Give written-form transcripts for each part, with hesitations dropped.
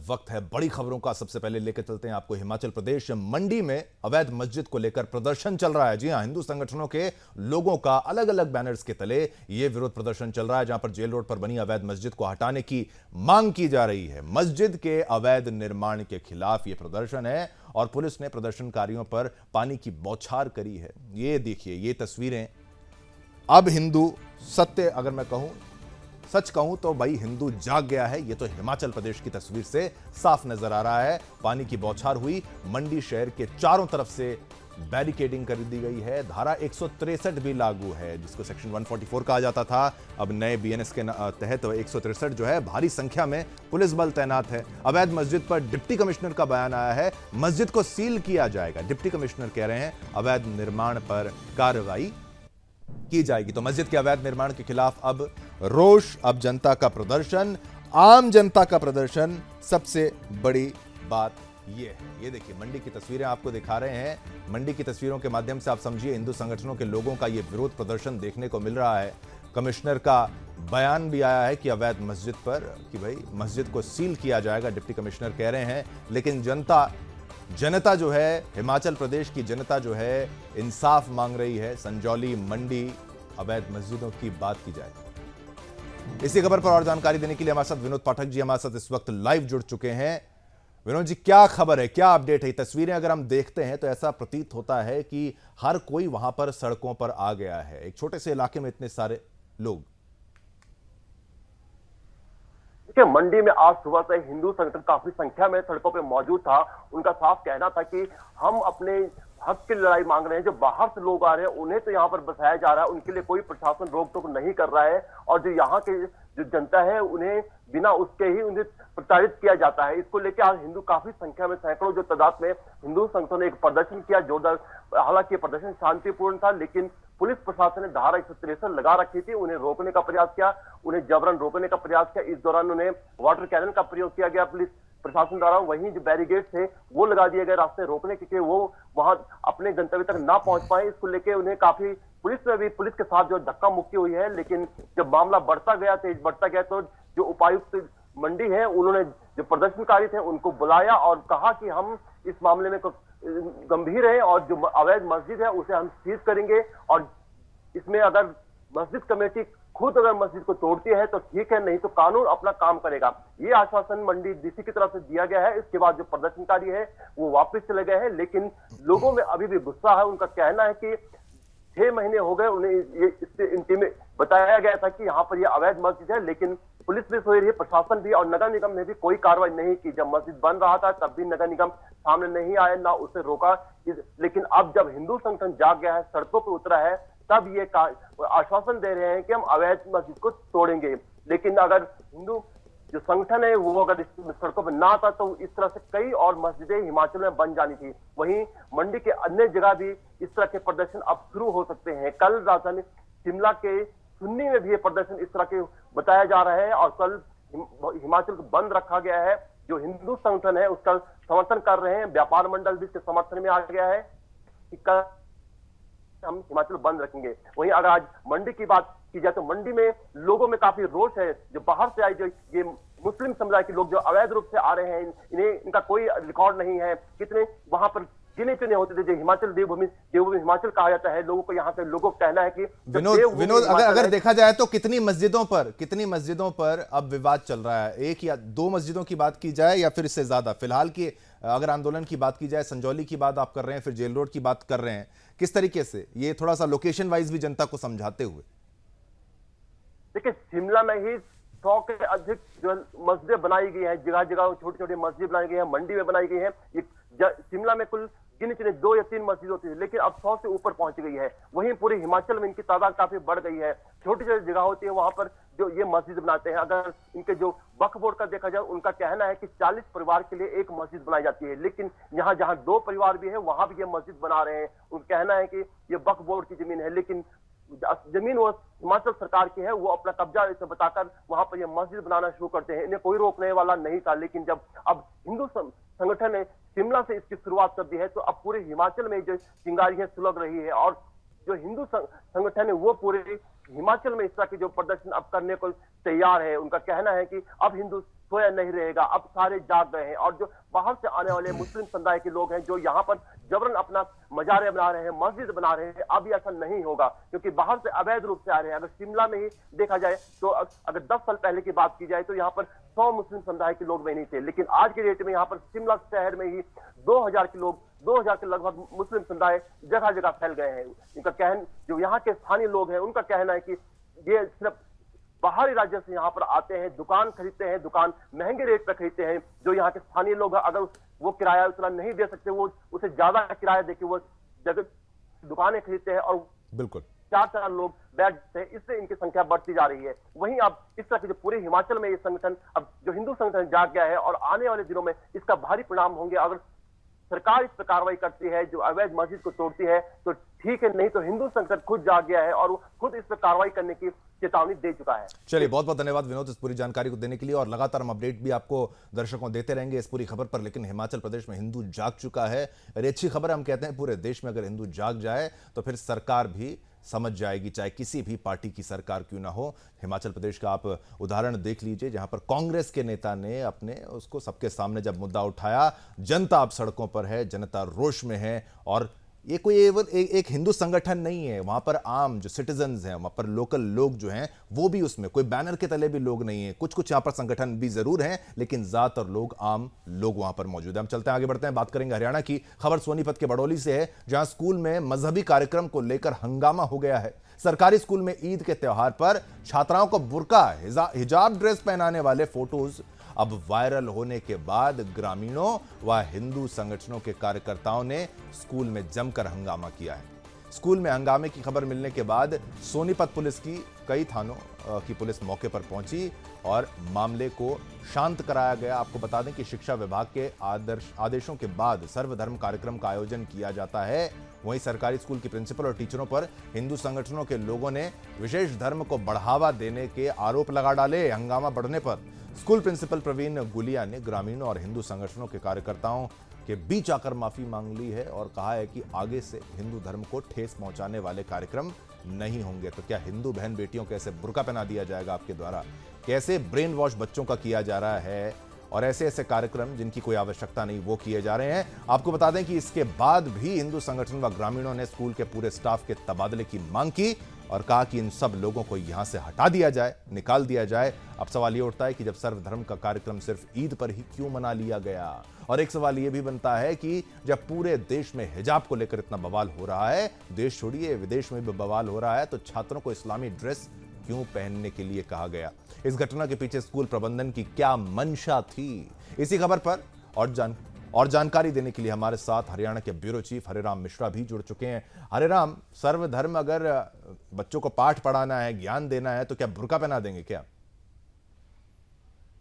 वक्त है बड़ी खबरों का। सबसे पहले लेकर चलते हैं आपको हिमाचल प्रदेश मंडी में अवैध मस्जिद को लेकर प्रदर्शन चल रहा है। जी हां, हिंदू संगठनों के लोगों का अलग अलग बैनर्स के तले यह विरोध प्रदर्शन चल रहा है, जहां पर जेल रोड पर बनी अवैध मस्जिद को हटाने की मांग की जा रही है। मस्जिद के अवैध निर्माण के खिलाफ यह प्रदर्शन है और पुलिस ने प्रदर्शनकारियों पर पानी की बौछार करी है। ये देखिए, ये तस्वीरें। अब हिंदू सत्य, अगर मैं कहूं, सच कहूं तो भाई हिंदू जाग गया है। यह तो हिमाचल प्रदेश की तस्वीर से साफ नजर आ रहा है। पानी की बौछार हुई। मंडी शहर के चारों तरफ से बैरिकेडिंग कर दी गई है। धारा 163 भी लागू है, जिसको सेक्शन 144 कहा जाता था। अब नए बीएनएस के तहत 163 जो है, भारी संख्या में पुलिस बल तैनात है। अवैध मस्जिद पर डिप्टी कमिश्नर का बयान आया है, मस्जिद को सील किया जाएगा। डिप्टी कमिश्नर कह रहे हैं अवैध निर्माण पर कार्रवाई की जाएगी। तो मस्जिद के अवैध निर्माण के खिलाफ अब रोष, अब जनता का प्रदर्शन, आम जनता का प्रदर्शन। सबसे बड़ी बात यह है, ये देखिए मंडी की तस्वीरें आपको दिखा रहे हैं। मंडी की तस्वीरों के माध्यम से आप समझिए, हिंदू संगठनों के लोगों का यह विरोध प्रदर्शन देखने को मिल रहा है। कमिश्नर का बयान भी आया है कि अवैध मस्जिद पर, कि भाई मस्जिद को सील किया जाएगा, डिप्टी कमिश्नर कह रहे हैं। लेकिन जनता जो है, हिमाचल प्रदेश की जनता जो है, इंसाफ मांग रही है। संजौली, मंडी अवैध मस्जिदों की बात की जाए। इसी खबर पर और जानकारी देने के लिए हमारे साथ विनोद पाठक जी हमारे साथ इस वक्त लाइव जुड़ चुके हैं। विनोद जी, क्या खबर है, क्या अपडेट है? तस्वीरें अगर हम देखते हैं तो ऐसा प्रतीत होता है कि हर कोई वहां पर सड़कों पर आ गया है। एक छोटे से इलाके में इतने सारे लोग। मंडी में आज सुबह से हिंदू संगठन काफी संख्या में सड़कों पे मौजूद था। उनका साफ कहना था कि हम अपने हक की लड़ाई मांग रहे हैं। जो बाहर से लोग आ रहे हैं उन्हें तो यहाँ पर बसाया जा रहा है, उनके लिए कोई प्रशासन रोक टोक नहीं कर रहा है। और जो यहाँ के जो जनता है उन्हें बिना उसके ही उन्हें प्रताड़ित किया जाता है। इसको लेकर आज हिंदू काफी संख्या में, सैकड़ों जो तादाद में हिंदू संगठनों ने एक प्रदर्शन किया जोरदार। हालांकि प्रदर्शन शांतिपूर्ण था, लेकिन पुलिस प्रशासन ने धारा 163 लगा रखी थी। उन्हें रोकने का प्रयास किया, उन्हें जबरन रोकने का प्रयास किया। इस दौरान उन्हें वाटर कैनन का प्रयोग किया गया पुलिस प्रशासन द्वारा। वहीं जो बैरिकेड थे वो लगा दिए गए रास्ते रोकने के, वो वहां अपने गंतव्य तक ना पहुंच पाए। इसको लेकर उन्हें काफी पुलिस के साथ जो धक्का मुक्की हुई है। लेकिन जब मामला बढ़ता गया, तेज बढ़ता गया, तो जो उपायुक्त मंडी है उन्होंने जो प्रदर्शनकारी थे उनको बुलाया और कहा कि हम इस मामले में गंभीर है और जो अवैध मस्जिद है उसे हम सीज करेंगे। और इसमें अगर मस्जिद कमेटी खुद अगर मस्जिद को तोड़ती है तो ठीक है, नहीं तो कानून अपना काम करेगा। ये आश्वासन मंडी डीसी की तरफ से दिया गया है। इसके बाद जो प्रदर्शनकारी है वो वापस चले गए हैं, लेकिन लोगों में अभी भी गुस्सा है। उनका कहना है कि 6 महीने हो गए उन्हें ये इससे इंटीमेट बताया गया था कि यहाँ पर ये अवैध मस्जिद है, लेकिन पुलिस भी सोई रही है, प्रशासन भी, और नगर निगम ने भी कोई कार्रवाई नहीं की। जब मस्जिद बन रहा था तब भी नगर निगम सामने नहीं आया, ना उसे रोका। लेकिन अब जब हिंदू संगठन जाग गया है, सड़कों पर उतरा है, तब ये आश्वासन दे रहे हैं कि हम अवैध मस्जिद को तोड़ेंगे। लेकिन अगर हिंदू जो संगठन है वो अगर इस सड़कों पर ना आता तो इस तरह से कई और मस्जिदें हिमाचल में बन जानी थी। वहीं मंडी के अन्य जगह भी इस तरह के प्रदर्शन अब शुरू हो सकते हैं। कल राजधानी शिमला के सुन्नी में भी ये प्रदर्शन इस तरह के बताया जा रहा है और कल हिमाचल को बंद रखा गया है। जो हिंदू संगठन है उसका समर्थन कर रहे हैं, व्यापार मंडल भी इसके समर्थन में आ गया है कि कल हम हिमाचल बंद रखेंगे। वहीं अगर आज मंडी की बात की जाए तो मंडी में लोगों में काफी रोष है। जो बाहर से आए, जो ये मुस्लिम समुदाय के लोग जो अवैध रूप से आ रहे हैं, इनका कोई रिकॉर्ड नहीं है। कितने वहां पर गिने चुने होते थे। जो हिमाचल देवभूमि हिमाचल कहा जाता है, लोगों को यहाँ के लोगों का कहना है कि विनोद अगर देखा जाए तो कितनी मस्जिदों पर अब विवाद चल रहा है? एक या दो मस्जिदों की बात की जाए या फिर इससे ज्यादा? फिलहाल की अगर आंदोलन की बात की जाए, संजौली की बात आप कर रहे हैं, फिर जेल रोड की बात कर रहे हैं, किस तरीके से ये थोड़ा सा लोकेशन वाइज भी जनता को समझाते हुए? देखिए, शिमला में ही 100 के अधिक जो मस्जिदें बनाई गई है, जगह जगह छोटी छोटी मस्जिद बनाई गई है, मंडी में बनाई गई है। शिमला में कुल गिने चुने 2 या 3 मस्जिद होती थी, लेकिन अब 100 से ऊपर पहुंच गई है। वहीं पूरे हिमाचल में इनकी तादाद काफी बढ़ गई है। छोटी छोटी जगह होती है वहां पर जो ये मस्जिद बनाते हैं। अगर इनके जो वक्फ बोर्ड का देखा जाए, उनका कहना है कि 40 परिवार के लिए एक मस्जिद बनाई जाती है, लेकिन यहाँ जहाँ 2 परिवार भी है वहां भी ये मस्जिद बना रहे हैं। उनका कहना है कि ये वक्फ बोर्ड की जमीन है, लेकिन जमीन वो हिमाचल सरकार की है। वो अपना कब्जा इसे बताकर वहां पर ये मस्जिद बनाना शुरू करते हैं। इन्हें कोई रोकने वाला नहीं था, लेकिन जब अब हिंदू संगठन ने शिमला से इसकी शुरुआत कर दी है तो अब पूरे हिमाचल में जो चिंगारी है सुलग रही है। और जो हिंदू संगठन है वो पूरे हिमाचल में इस तरह के जो प्रदर्शन अब करने को तैयार है। उनका कहना है कि अब हिंदू सोया नहीं रहेगा। अब सारे जाग गए हैं और जो बाहर से आने वाले मुस्लिम समुदाय के लोग हैं जो यहाँ पर जबरन अपना मजारे बना रहे हैं, मस्जिद बना रहे हैं, अब ये ऐसा नहीं होगा क्योंकि बाहर से अवैध रूप से आ रहे हैं। अगर शिमला में ही देखा जाए तो अगर 10 साल पहले की बात की जाए तो यहाँ पर 100 मुस्लिम समुदाय के लोग नहीं थे, लेकिन आज के डेट में यहाँ पर शिमला शहर में ही 2000 के लोग, 2000 के लगभग मुस्लिम समुदाय जगह जगह फैल गए हैं। इनका कहना, जो यहाँ के स्थानीय लोग हैं उनका कहना है कि ये सिर्फ बाहरी राज्य से यहाँ पर आते हैं, दुकान खरीदते हैं, दुकान महंगे रेट पर खरीदते हैं। जो यहाँ के स्थानीय लोग हैं अगर वो किराया उतना नहीं दे सकते, वो उसे ज्यादा किराया देके वो जगह दुकानें खरीदते हैं और बिल्कुल 4 लोग बैठते हैं। इससे इनकी संख्या बढ़ती जा रही है। वहीं अब इस तरह के जो पूरे हिमाचल में ये संगठन, अब जो हिंदू संगठन जाग गया है और आने वाले दिनों में इसका भारी परिणाम होंगे। अगर सरकार इस पर कार्रवाई करती है, जो अवैध मस्जिद को तोड़ती है तो ठीक है, नहीं तो हिंदू संगठन खुद जाग गया है और वो खुद इस पर कार्रवाई करने की चेतावनी दे चुका है। चलिए, बहुत बहुत धन्यवाद विनोद इस पूरी जानकारी को देने के लिए, और लगातार हम अपडेट भी आपको दर्शकों देते रहेंगे इस पूरी खबर पर। लेकिन हिमाचल प्रदेश में हिंदू जाग चुका है और ये अच्छी खबर है। हम कहते हैं पूरे देश में अगर हिंदू जाग जाए तो फिर सरकार भी समझ जाएगी, चाहे किसी भी पार्टी की सरकार क्यों ना हो। हिमाचल प्रदेश का आप उदाहरण देख लीजिए, जहां पर कांग्रेस के नेता ने अपने उसको सबके सामने जब मुद्दा उठाया, जनता अब सड़कों पर है, जनता रोष में है। और ये कोई एक हिंदू संगठन नहीं है, वहां पर आम जो सिटीजन्स हैं, वहां पर लोकल लोग जो हैं वो भी उसमें, कोई बैनर के तले भी लोग नहीं है। कुछ कुछ यहां पर संगठन भी जरूर हैं, लेकिन ज्यादातर लोग, आम लोग वहां पर मौजूद हैं। हम चलते हैं, आगे बढ़ते हैं, बात करेंगे हरियाणा की खबर सोनीपत के बड़ौली से है, जहां स्कूल में मजहबी कार्यक्रम को लेकर हंगामा हो गया है। सरकारी स्कूल में ईद के त्योहार पर छात्राओं को बुर्का, हिजाब ड्रेस पहनाने वाले फोटोज अब वायरल होने के बाद ग्रामीणों व हिंदू संगठनों के कार्यकर्ताओं ने स्कूल में जमकर हंगामा किया है। स्कूल में हंगामे की खबर मिलने के बाद सोनीपत पुलिस की कई थानों की पुलिस मौके पर पहुंची और मामले को शांत कराया गया। आपको बता दें कि शिक्षा विभाग के आदेशों के बाद सर्वधर्म कार्यक्रम का आयोजन किया जाता है। वहीं सरकारी स्कूल की प्रिंसिपल और टीचरों पर हिंदू संगठनों के लोगों ने विशेष धर्म को बढ़ावा देने के आरोप लगा डाले। हंगामा बढ़ने पर स्कूल प्रिंसिपल प्रवीण गुलिया ने ग्रामीणों और हिंदू संगठनों के कार्यकर्ताओं के बीच आकर माफी मांग ली है और कहा है कि आगे से हिंदू धर्म को ठेस पहुंचाने वाले कार्यक्रम नहीं होंगे। तो क्या हिंदू बहन बेटियों को ऐसे बुर्का पहना दिया जाएगा आपके द्वारा? कैसे ब्रेन वॉश बच्चों का किया जा रहा है और ऐसे ऐसे कार्यक्रम जिनकी कोई आवश्यकता नहीं वो किए जा रहे हैं। आपको बता दें कि इसके बाद भी हिंदू संगठन व ग्रामीणों ने स्कूल के पूरे स्टाफ के तबादले की मांग की और कहा कि इन सब लोगों को यहां से हटा दिया जाए, निकाल दिया जाए। अब सवाल यह उठता है कि जब सर्वधर्म का कार्यक्रम सिर्फ ईद पर ही क्यों मना लिया गया? और एक सवाल यह भी बनता है कि जब पूरे देश में हिजाब को लेकर इतना बवाल हो रहा है, देश छोड़िए विदेश में भी बवाल हो रहा है, तो छात्रों को इस्लामी ड्रेस क्यों पहनने के लिए कहा गया? इस घटना के पीछे स्कूल प्रबंधन की क्या मंशा थी? इसी खबर पर और जानकारी देने के लिए हमारे साथ हरियाणा के ब्यूरो चीफ हरिराम मिश्रा भी जुड़ चुके हैं। हरिराम, सर्वधर्म अगर बच्चों को पाठ पढ़ाना है, ज्ञान देना है, तो क्या बुर्का पहना देंगे क्या?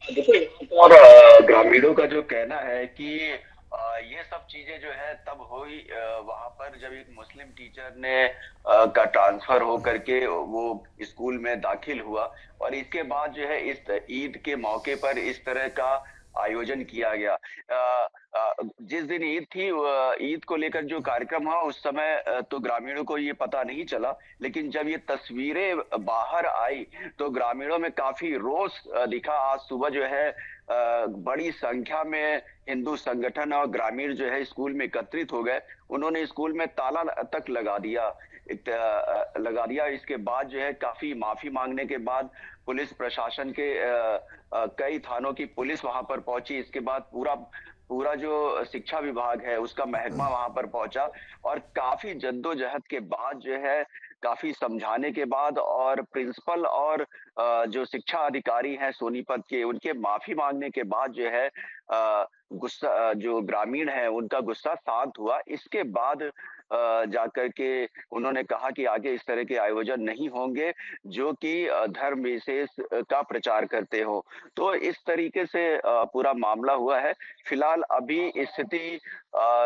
देखो, और ग्रामीणों का जो कहना है कि ये सब चीजें जो है तब हुई वहां पर जब एक मुस्लिम टीचर ने का ट्रांसफर हो करके वो स्कूल में दाखिल हुआ और इसके बाद जो है इस ईद के मौके पर इस तरह का आयोजन किया गया। जिस दिन ईद थी, ईद को लेकर जो कार्यक्रम हुआ उस समय तो ग्रामीणों को ये पता नहीं चला, लेकिन जब ये तस्वीरें बाहर आई तो ग्रामीणों में काफी रोष दिखा। आज सुबह जो है बड़ी संख्या में हिंदू संगठन और ग्रामीण जो है स्कूल में एकत्रित हो गए। उन्होंने स्कूल में ताला तक लगा दिया। इसके बाद जो है काफी माफी मांगने के बाद पुलिस प्रशासन के कई थानों की पुलिस वहां पर पहुंची। इसके बाद पूरा जो शिक्षा विभाग है उसका महकमा वहां पर पहुंचा और काफी जद्दोजहद के बाद जो है, काफी समझाने के बाद और प्रिंसिपल और जो शिक्षा अधिकारी हैं सोनीपत के, उनके माफी मांगने के बाद जो है गुस्सा, जो ग्रामीण है उनका गुस्सा शांत हुआ। इसके बाद जाकर के उन्होंने कहा कि आगे इस तरह के आयोजन नहीं होंगे जो कि धर्म विशेष का प्रचार करते हो। तो इस तरीके से पूरा मामला हुआ है। फिलहाल अभी स्थिति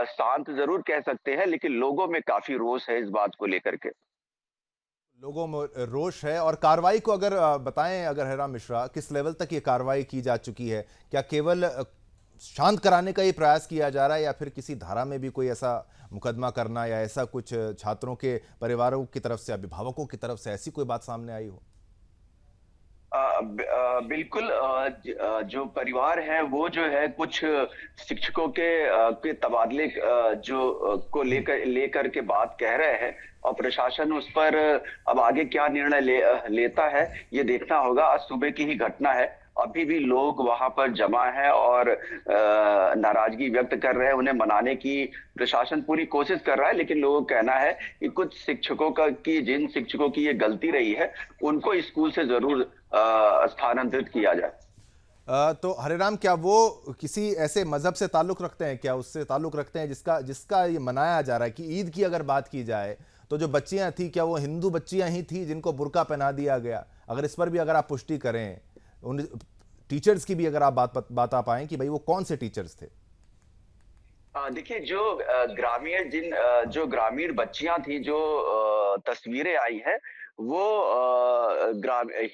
शांत जरूर कह सकते हैं, लेकिन लोगों में काफी रोष है इस बात को लेकर के। लोगों में रोष है। और कार्रवाई को अगर बताएं, अगर हरिराम मिश्रा, किस लेवल तक ये कार्रवाई की जा चुकी है? क्या केवल शांत कराने का ही प्रयास किया जा रहा है या फिर किसी धारा में भी कोई ऐसा मुकदमा करना या ऐसा कुछ छात्रों के परिवारों की तरफ से, अभिभावकों की तरफ से ऐसी कोई बात सामने आई हो? बिल्कुल। जो परिवार है वो जो है कुछ शिक्षकों के तबादले को लेकर के बात कह रहे हैं, और प्रशासन उस पर अब आगे क्या निर्णय लेता है ये देखना होगा। आज सुबह की ही घटना है, अभी भी लोग वहां पर जमा है और नाराजगी व्यक्त कर रहे हैं। उन्हें मनाने की प्रशासन पूरी कोशिश कर रहा है, लेकिन लोगों का कहना है कि कुछ शिक्षकों जिन शिक्षकों की ये गलती रही है उनको स्कूल से जरूर स्थानांतरित किया जाए। तो हरिराम, क्या वो किसी ऐसे मजहब से ताल्लुक रखते हैं, क्या उससे ताल्लुक रखते हैं जिसका जिसका ये मनाया जा रहा है? कि ईद की अगर बात की जाए तो जो बच्चियां थी, क्या वो हिंदू बच्चियां ही थी जिनको बुर्का पहना दिया गया? अगर इस पर भी अगर आप पुष्टि करें, उन टीचर्स की भी अगर आप बात आ पाएं कि भाई वो कौन से टीचर्स थे? देखिए, जो ग्रामीण बच्चियां थी, जो तस्वीरें आई है, वो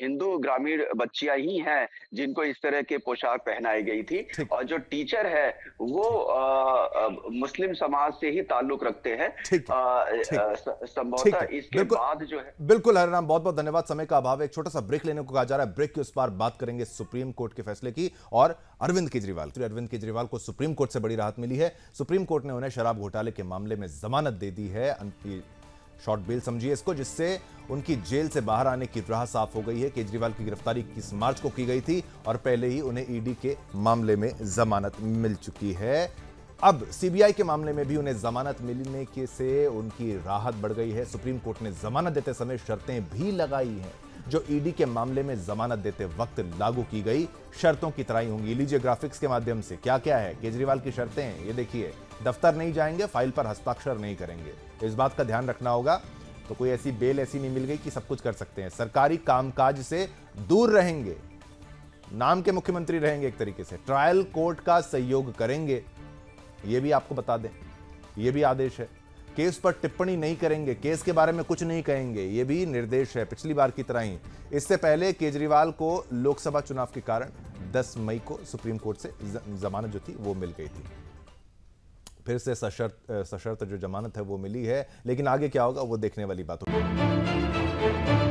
हिंदू ग्रामीण बच्चियां ही हैं जिनको इस तरह के पोशाक पहनाई गई थी। ठीक। और जो टीचर है वो मुस्लिम समाज से ही ताल्लुक रखते हैं। ठीक है, ठीक। ठीक संभवतः है, इसके बिल्कुल। बाद जो है। बिल्कुल हरिराम, बहुत बहुत धन्यवाद। समय का अभाव है, एक छोटा सा ब्रेक लेने को कहा जा रहा है। ब्रेक के उस पार बात करेंगे सुप्रीम कोर्ट के फैसले की और अरविंद केजरीवाल को सुप्रीम कोर्ट से बड़ी राहत मिली है। सुप्रीम कोर्ट ने उन्हें शराब घोटाले के मामले में जमानत दे दी है, शॉर्ट बेल समझिए इसको, जिससे उनकी जेल से बाहर आने की राह साफ हो गई है। केजरीवाल की गिरफ्तारी 21 मार्च को की गई थी और पहले ही उन्हें ईडी के मामले में जमानत मिल चुकी है। अब सीबीआई के मामले में भी उन्हें जमानत मिलने के से उनकी राहत बढ़ गई है। सुप्रीम कोर्ट ने जमानत देते समय शर्तें भी लगाई हैं जो ईडी के मामले में जमानत देते वक्त लागू की गई शर्तों की तरह ही होंगी। लीजिए ग्राफिक्स के माध्यम से क्या क्या है केजरीवाल की शर्तें, ये देखिए। दफ्तर नहीं जाएंगे, फाइल पर हस्ताक्षर नहीं करेंगे, इस बात का ध्यान रखना होगा। तो कोई ऐसी बेल ऐसी नहीं मिल गई कि सब कुछ कर सकते हैं। सरकारी कामकाज से दूर रहेंगे, नाम के मुख्यमंत्री रहेंगे एक तरीके से। ट्रायल कोर्ट का सहयोग करेंगे, ये भी आपको बता दें, ये भी आदेश है। केस पर टिप्पणी नहीं करेंगे, केस के बारे में कुछ नहीं कहेंगे, ये भी निर्देश है पिछली बार की तरह ही। इससे पहले केजरीवाल को लोकसभा चुनाव के कारण 10 मई को सुप्रीम कोर्ट से जमानत जो थी वो मिल गई थी। फिर से सशर्त जो जमानत है वो मिली है, लेकिन आगे क्या होगा वो देखने वाली बात होगी।